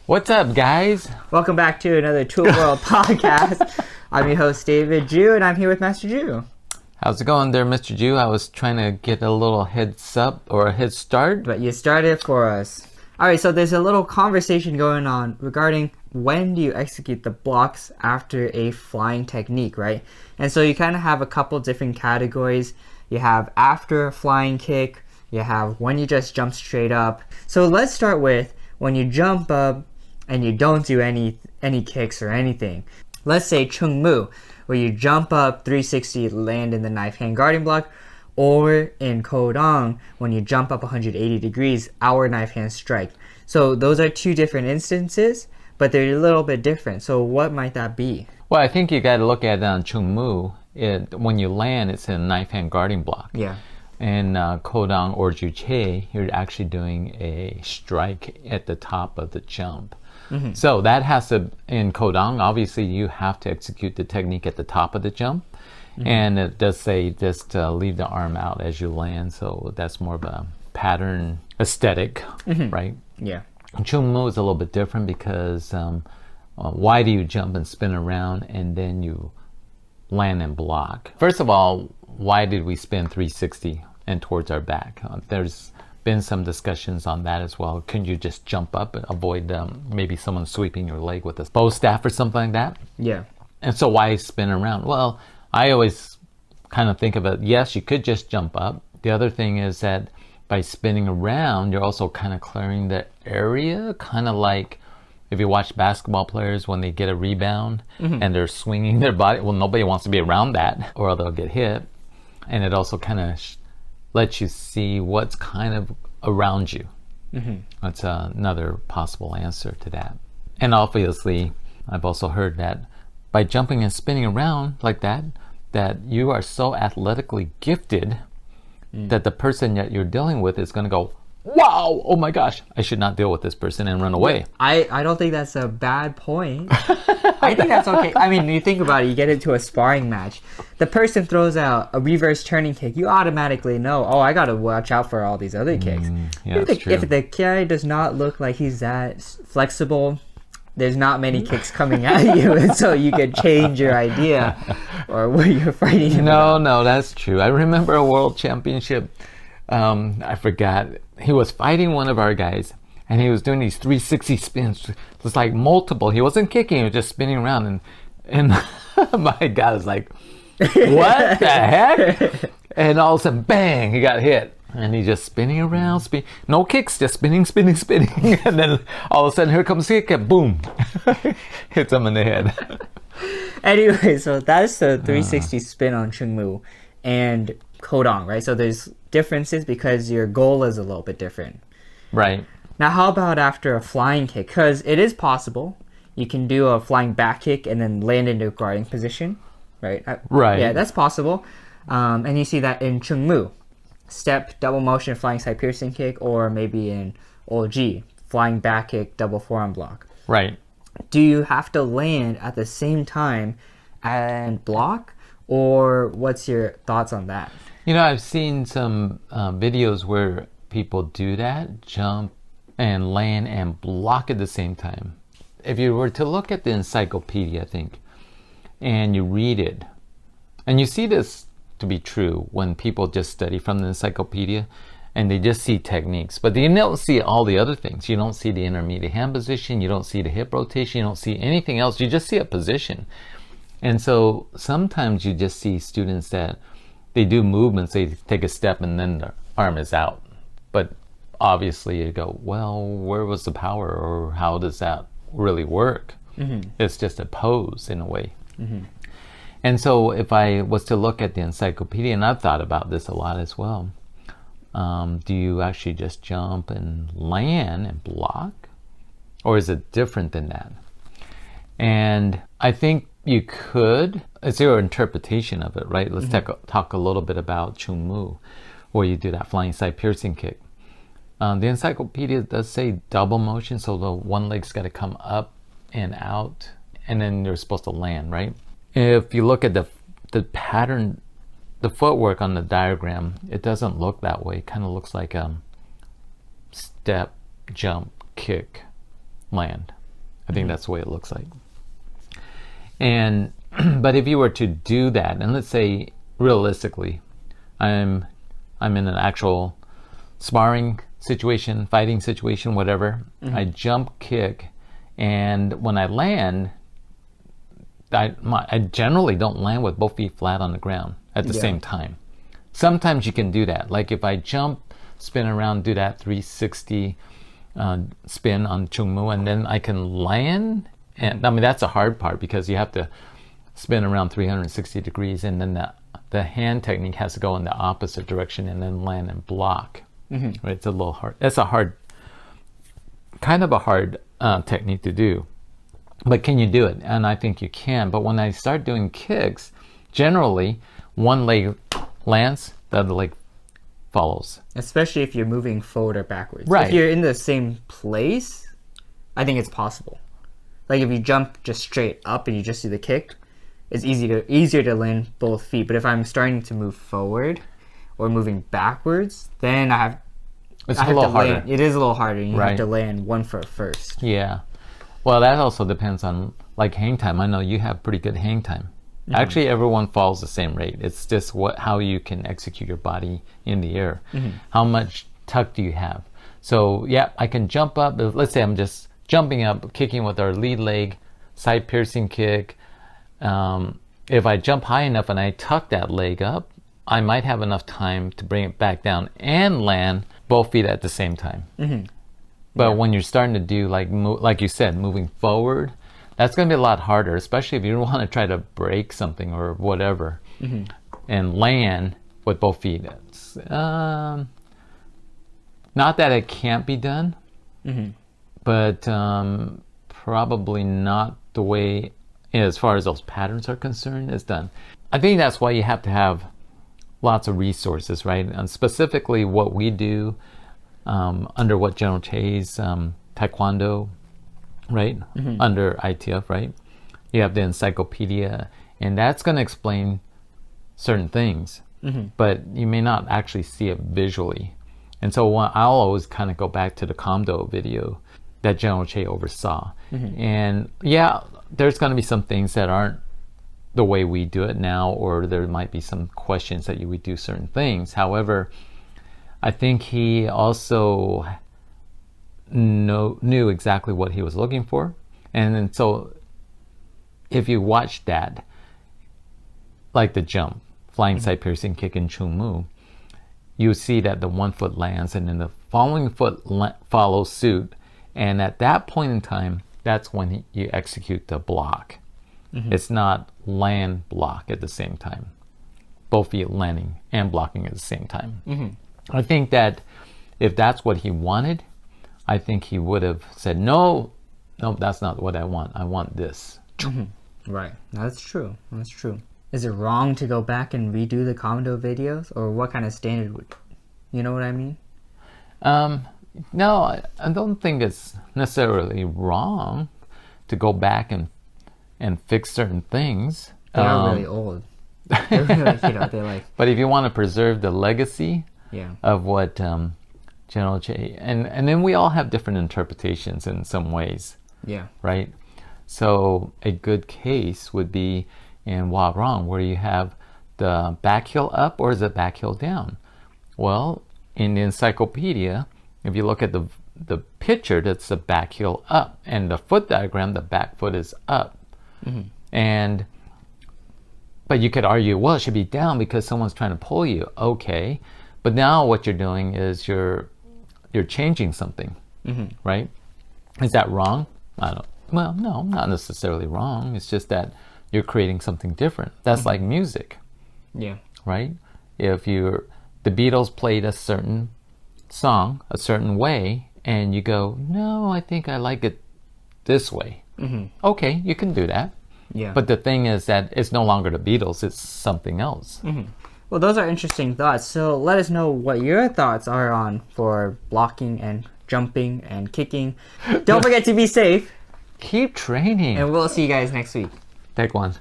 What's up, guys? Welcome back to another Tul World Podcast. I'm your host, David Jew, and I'm here with Master Jew. How's it going there, Mr. Jew? I was trying to get a little heads up or a head start. But you started for us. Alright, so there's a little conversation going on regarding when do you execute the blocks after a flying technique, right? And so you kind of have a couple different categories. You have after a flying kick, you have when you just jump straight up. So let's start with when you jump up and you don't do any kicks or anything. Let's say Chung Mu, where you jump up 360, land in the knife hand guarding block, or in Kodong, when you jump up 180 degrees, our knife hand strike. So those are two different instances, but they're a little bit different. So what might that be? Well, I think you got to look at it on Chung Mu. When you land, it's in a knife hand guarding block. Yeah. In Kodong or Juche, you're actually doing a strike at the top of the jump. Mm-hmm. So that has to, in Kodong, obviously you have to execute the technique at the top of the jump. Mm-hmm. And it does say just leave the arm out as you land. So that's more of a pattern aesthetic, mm-hmm. right? Yeah. Chung Mu is a little bit different because why do you jump and spin around and then you land and block? First of all, why did we spin 360 and towards our back? There's been some discussions on that as well. Couldn't you just jump up and avoid maybe someone sweeping your leg with a bow staff or something like that? Yeah. And so why spin around? Well, I always kind of think of it, yes, you could just jump up. The other thing is that by spinning around, you're also kind of clearing the area, kind of like if you watch basketball players when they get a rebound mm-hmm. and they're swinging their body. Well, nobody wants to be around that or they'll get hit. And it also kind of lets you see what's kind of around you. Mm-hmm. That's another possible answer to that. And obviously, I've also heard that by jumping and spinning around like that you are so athletically gifted that the person that you're dealing with is going to go, wow, oh my gosh, I should not deal with this person and run away. I don't think that's a bad point. I think that's okay. I mean, you think about it, you get into a sparring match. The person throws out a reverse turning kick. You automatically know, oh, I got to watch out for all these other kicks. Yeah, if the guy does not look like he's that flexible, there's not many kicks coming at you, and so you could change your idea or what you're fighting about. No, that's true. I remember a world championship. I forgot. He was fighting one of our guys, and he was doing these 360 spins. It was like multiple. He wasn't kicking. He was just spinning around, and my guy was like, what the heck? And all of a sudden, bang, he got hit. And he's just spinning around, no kicks, just spinning. And then all of a sudden, here comes the kick, and boom, hits him in the head. Anyway, so that's the 360 spin on Chung Mu and Kodong, right? So there's differences because your goal is a little bit different. Right. Now, how about after a flying kick? Because it is possible. You can do a flying back kick and then land into a guarding position, right? Right. Yeah, that's possible. And you see that in Chung Mu. Step, double motion, flying side piercing kick, or maybe in OG, flying back kick, double forearm block. Right. Do you have to land at the same time and block, or what's your thoughts on that? You know, I've seen some videos where people do that, jump and land and block at the same time. If you were to look at the encyclopedia, I think, and you read it, and you see this to be true when people just study from the encyclopedia and they just see techniques, but they don't see all the other things. You don't see the intermediate hand position, you don't see the hip rotation, you don't see anything else, you just see a position. And so sometimes you just see students that they do movements, they take a step and then their arm is out. But obviously you go, well, where was the power, or how does that really work? Mm-hmm. It's just a pose in a way. Mm-hmm. And so if I was to look at the encyclopedia, and I've thought about this a lot as well, do you actually just jump and land and block? Or is it different than that? And I think you could, it's your interpretation of it, right? Let's talk a little bit about Chung Mu, where you do that flying side piercing kick. The encyclopedia does say double motion, so the one leg's got to come up and out, and then you're supposed to land, right? If you look at the pattern, the footwork on the diagram, it doesn't look that way. It kind of looks like step, jump, kick, land. I think that's the way it looks like. And but if you were to do that, and let's say realistically, I'm in an actual sparring situation, fighting situation, whatever. I jump, kick, and when I land, I generally don't land with both feet flat on the ground at the same time. Sometimes you can do that. Like if I jump, spin around, do that 360 spin on Chungmu, and then I can land. And I mean, that's a hard part because you have to spin around 360 degrees, and then the hand technique has to go in the opposite direction and then land and block. Right? It's a little hard. That's a hard technique to do. But can you do it? And I think you can. But when I start doing kicks, generally one leg lands, the other leg follows. Especially if you're moving forward or backwards. Right. If you're in the same place, I think it's possible. Like if you jump just straight up and you just do the kick, it's easier to land both feet. But if I'm starting to move forward or moving backwards, then it's a little harder. Land. It is a little harder. You Right. have to land one foot first. Yeah. Well, that also depends on like hang time. I know you have pretty good hang time. Actually, everyone falls the same rate. It's just how you can execute your body in the air. How much tuck do you have? So yeah, I can jump up. Let's say I'm just jumping up, kicking with our lead leg, side piercing kick. If I jump high enough and I tuck that leg up, I might have enough time to bring it back down and land both feet at the same time. But when you're starting to do like you said, moving forward, that's going to be a lot harder, especially if you want to try to break something or whatever and land with both feet. It's, not that it can't be done, but probably not the way, as far as those patterns are concerned, it's done. I think that's why you have to have lots of resources, right? And specifically what we do under what General Che's Taekwondo, right? Under ITF, right? You have the encyclopedia, and that's going to explain certain things, but you may not actually see it visually. And so I'll always kind of go back to the Komdo video that General Che oversaw. And yeah, there's going to be some things that aren't the way we do it now, or there might be some questions that you would do certain things. However, I think he also knew exactly what he was looking for. And then so if you watch that, like the jump, flying side piercing kick in Chung Mu, you see that the one foot lands and then the following foot follows suit. And at that point in time, that's when you execute the block. It's not land block at the same time. Both feet landing and blocking at the same time. I think that if that's what he wanted, I think he would have said, no, that's not what I want. I want this. Right. That's true. That's true. Is it wrong to go back and redo the Komdo videos? Or what kind of standard would... You know what I mean? No, I don't think it's necessarily wrong to go back and fix certain things. They are really old. They're really, they're like... But if you want to preserve the legacy of what General Che... And then we all have different interpretations in some ways. Yeah. Right? So a good case would be in Wa Rong, where you have the back heel up, or is it back heel down? Well, in the encyclopedia, if you look at the picture, that's the back heel up, and the foot diagram, the back foot is up. But you could argue, well, it should be down because someone's trying to pull you. Okay, but now what you're doing is you're changing something, right? Is that wrong? Well, no, not necessarily wrong. It's just that you're creating something different. That's like music. Yeah. Right? If the Beatles played a certain song a certain way, and you go, no, I think I like it this way. Okay, you can do that. Yeah. But the thing is that it's no longer the Beatles, it's something else. Well, those are interesting thoughts. So let us know what your thoughts are on for blocking and jumping and kicking. Don't forget to be safe. Keep training. And we'll see you guys next week. Take one.